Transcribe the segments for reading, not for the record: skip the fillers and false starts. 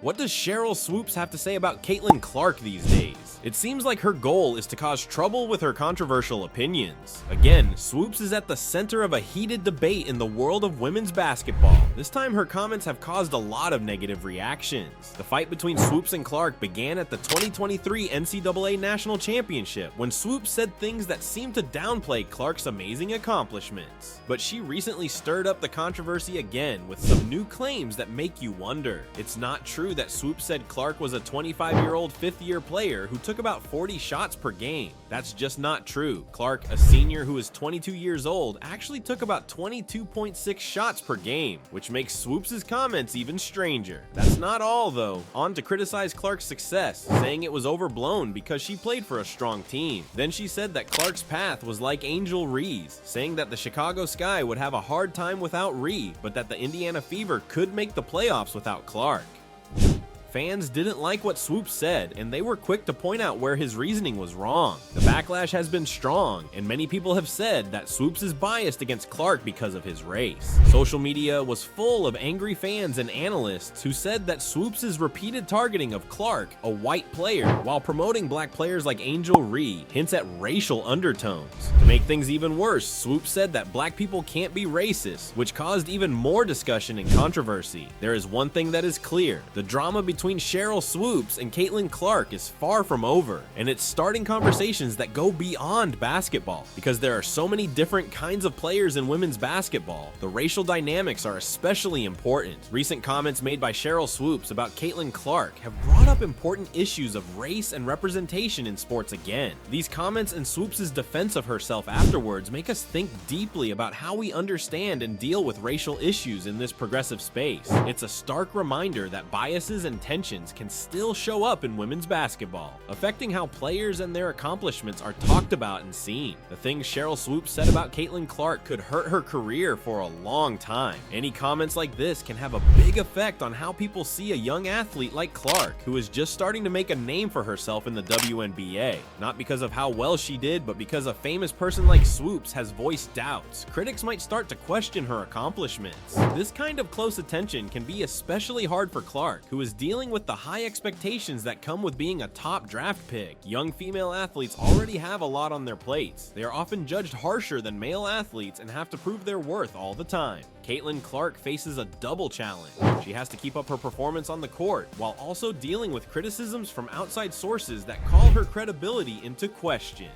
What does Sheryl Swoopes have to say about Caitlin Clark these days? It seems like her goal is to cause trouble with her controversial opinions. Again, Swoopes is at the center of a heated debate in the world of women's basketball. This time her comments have caused a lot of negative reactions. The fight between Swoopes and Clark began at the 2023 NCAA National Championship when Swoopes said things that seemed to downplay Clark's amazing accomplishments. But she recently stirred up the controversy again with some new claims that make you wonder. It's not true that Swoopes said Clark was a 25-year-old fifth-year player who took about 40 shots per game. That's just not true. Clark, a senior who is 22 years old, actually took about 22.6 shots per game, which makes Swoopes' comments even stranger. That's not all though. On to criticize Clark's success, saying it was overblown because she played for a strong team. Then she said that Clark's path was like Angel Ree's, saying that the Chicago Sky would have a hard time without Ree, but that the Indiana Fever could make the playoffs without Clark. Fans didn't like what Swoopes said, and they were quick to point out where his reasoning was wrong. The backlash has been strong, and many people have said that Swoopes is biased against Clark because of his race. Social media was full of angry fans and analysts who said that Swoopes' repeated targeting of Clark, a white player, while promoting black players like Angel Ree, hints at racial undertones. To make things even worse, Swoopes said that black people can't be racist, which caused even more discussion and controversy. There is one thing that is clear: the drama between Sheryl Swoopes and Caitlin Clark is far from over, and it's starting conversations that go beyond basketball. Because there are so many different kinds of players in women's basketball, the racial dynamics are especially important. Recent comments made by Sheryl Swoopes about Caitlin Clark have brought up important issues of race and representation in sports again. These comments and Swoopes' defense of herself afterwards make us think deeply about how we understand and deal with racial issues in this progressive space. It's a stark reminder that biases and tensions can still show up in women's basketball, affecting how players and their accomplishments are talked about and seen. The things Sheryl Swoopes said about Caitlin Clark could hurt her career for a long time. Any comments like this can have a big effect on how people see a young athlete like Clark, who is just starting to make a name for herself in the WNBA. Not because of how well she did, but because a famous person like Swoopes has voiced doubts. Critics might start to question her accomplishments. This kind of close attention can be especially hard for Clark, who is dealing with the high expectations that come with being a top draft pick. Young female athletes already have a lot on their plates. They are often judged harsher than male athletes and have to prove their worth all the time. Caitlin Clark faces a double challenge. She has to keep up her performance on the court, while also dealing with criticisms from outside sources that call her credibility into question.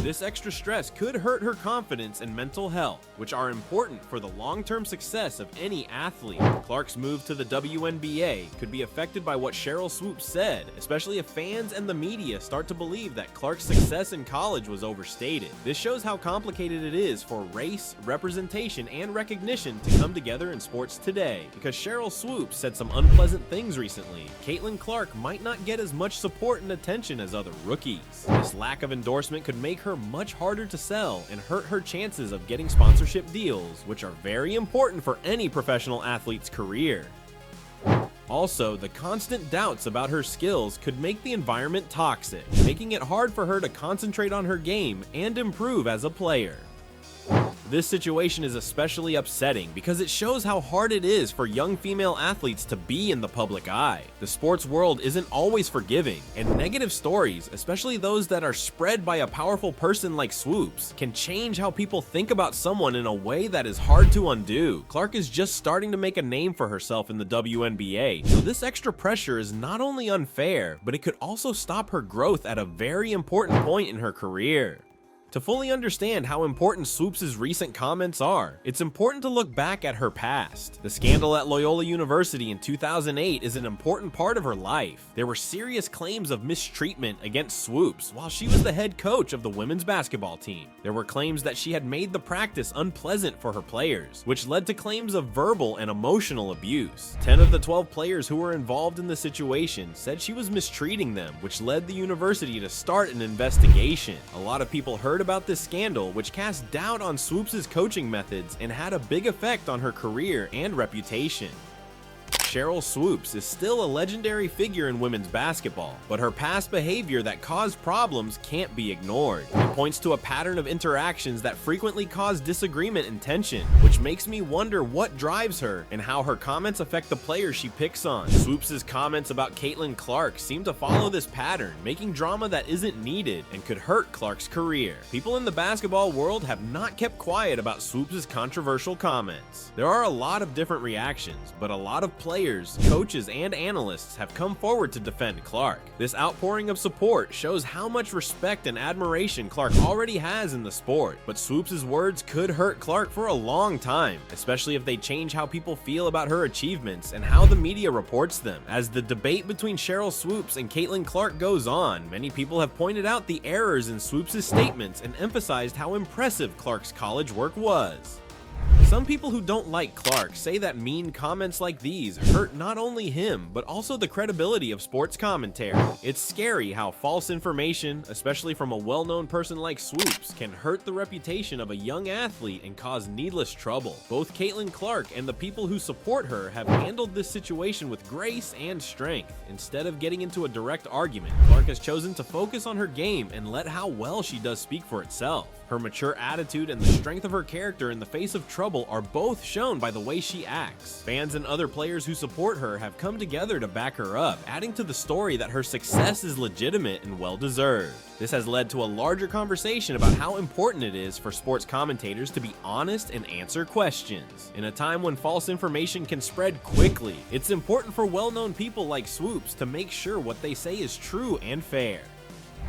This extra stress could hurt her confidence and mental health, which are important for the long-term success of any athlete. Clark's move to the WNBA could be affected by what Sheryl Swoopes said, especially if fans and the media start to believe that Clark's success in college was overstated. This shows how complicated it is for race, representation, and recognition to come together in sports today. Because Sheryl Swoopes said some unpleasant things recently, Caitlin Clark might not get as much support and attention as other rookies. This lack of endorsement could make her much harder to sell and hurt her chances of getting sponsorship deals, which are very important for any professional athlete's career. Also, the constant doubts about her skills could make the environment toxic, making it hard for her to concentrate on her game and improve as a player. This situation is especially upsetting because it shows how hard it is for young female athletes to be in the public eye. The sports world isn't always forgiving, and negative stories, especially those that are spread by a powerful person like Swoopes, can change how people think about someone in a way that is hard to undo. Clark is just starting to make a name for herself in the WNBA, so this extra pressure is not only unfair, but it could also stop her growth at a very important point in her career. To fully understand how important Swoopes' recent comments are, it's important to look back at her past. The scandal at Loyola University in 2008 is an important part of her life. There were serious claims of mistreatment against Swoopes while she was the head coach of the women's basketball team. There were claims that she had made the practice unpleasant for her players, which led to claims of verbal and emotional abuse. 10 of the 12 players who were involved in the situation said she was mistreating them, which led the university to start an investigation. A lot of people heard about this scandal, which cast doubt on Swoopes' coaching methods and had a big effect on her career and reputation. Sheryl Swoopes is still a legendary figure in women's basketball, but her past behavior that caused problems can't be ignored. It points to a pattern of interactions that frequently cause disagreement and tension, which makes me wonder what drives her and how her comments affect the players she picks on. Swoopes' comments about Caitlin Clark seem to follow this pattern, making drama that isn't needed and could hurt Clark's career. People in the basketball world have not kept quiet about Swoopes' controversial comments. There are a lot of different reactions, but a lot of players, coaches, and analysts have come forward to defend Clark. This outpouring of support shows how much respect and admiration Clark already has in the sport, but Swoopes' words could hurt Clark for a long time, especially if they change how people feel about her achievements and how the media reports them. As the debate between Sheryl Swoopes and Caitlin Clark goes on, many people have pointed out the errors in Swoopes' statements and emphasized how impressive Clark's college work was. Some people who don't like Clark say that mean comments like these hurt not only him, but also the credibility of sports commentary. It's scary how false information, especially from a well-known person like Swoopes, can hurt the reputation of a young athlete and cause needless trouble. Both Caitlin Clark and the people who support her have handled this situation with grace and strength. Instead of getting into a direct argument, Clark has chosen to focus on her game and let how well she does speak for itself. Her mature attitude and the strength of her character in the face of trouble are both shown by the way she acts. Fans and other players who support her have come together to back her up, adding to the story that her success is legitimate and well-deserved. This has led to a larger conversation about how important it is for sports commentators to be honest and answer questions. In a time when false information can spread quickly, it's important for well-known people like Swoopes to make sure what they say is true and fair.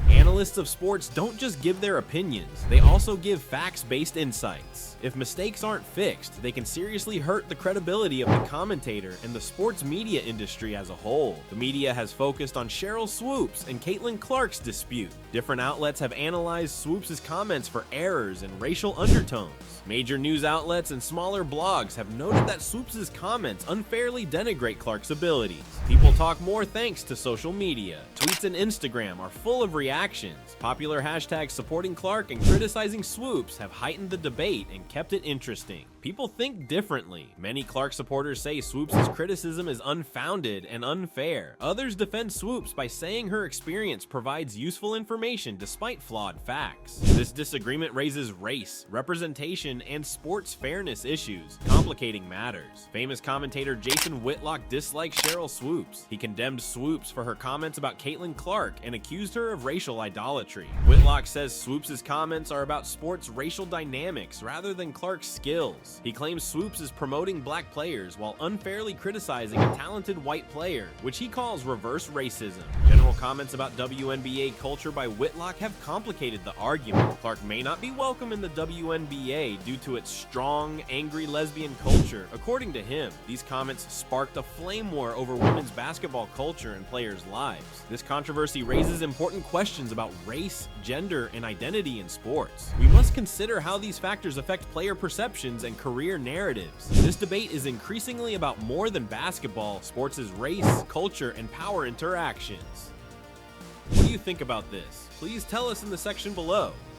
Analysts of sports don't just give their opinions, they also give facts-based insights. If mistakes aren't fixed, they can seriously hurt the credibility of the commentator and the sports media industry as a whole. The media has focused on Sheryl Swoopes and Caitlin Clark's dispute. Different outlets have analyzed Swoopes' comments for errors and racial undertones. Major news outlets and smaller blogs have noted that Swoopes' comments unfairly denigrate Clark's abilities. People talk more thanks to social media. Tweets and Instagram are full of reactions. Popular hashtags supporting Clark and criticizing Swoopes have heightened the debate and kept it interesting. People think differently. Many Clark supporters say Swoopes' criticism is unfounded and unfair. Others defend Swoopes by saying her experience provides useful information despite flawed facts. This disagreement raises race, representation, and sports fairness issues, complicating matters. Famous commentator Jason Whitlock dislikes Sheryl Swoopes. He condemned Swoopes for her comments about Caitlin Clark and accused her of racial idolatry. Whitlock says Swoopes' comments are about sports racial dynamics rather than Clark's skills. He claims Swoopes is promoting black players while unfairly criticizing a talented white player, which he calls reverse racism. General comments about WNBA culture by Whitlock have complicated the argument. Clark may not be welcome in the WNBA due to its strong, angry lesbian culture. According to him, these comments sparked a flame war over women's basketball culture and players' lives. This controversy raises important questions about race, gender, and identity in sports. We must consider how these factors affect player perceptions and career narratives. This debate is increasingly about more than basketball. Sports' race, culture, and power interactions. What do you think about this? Please tell us in the section below.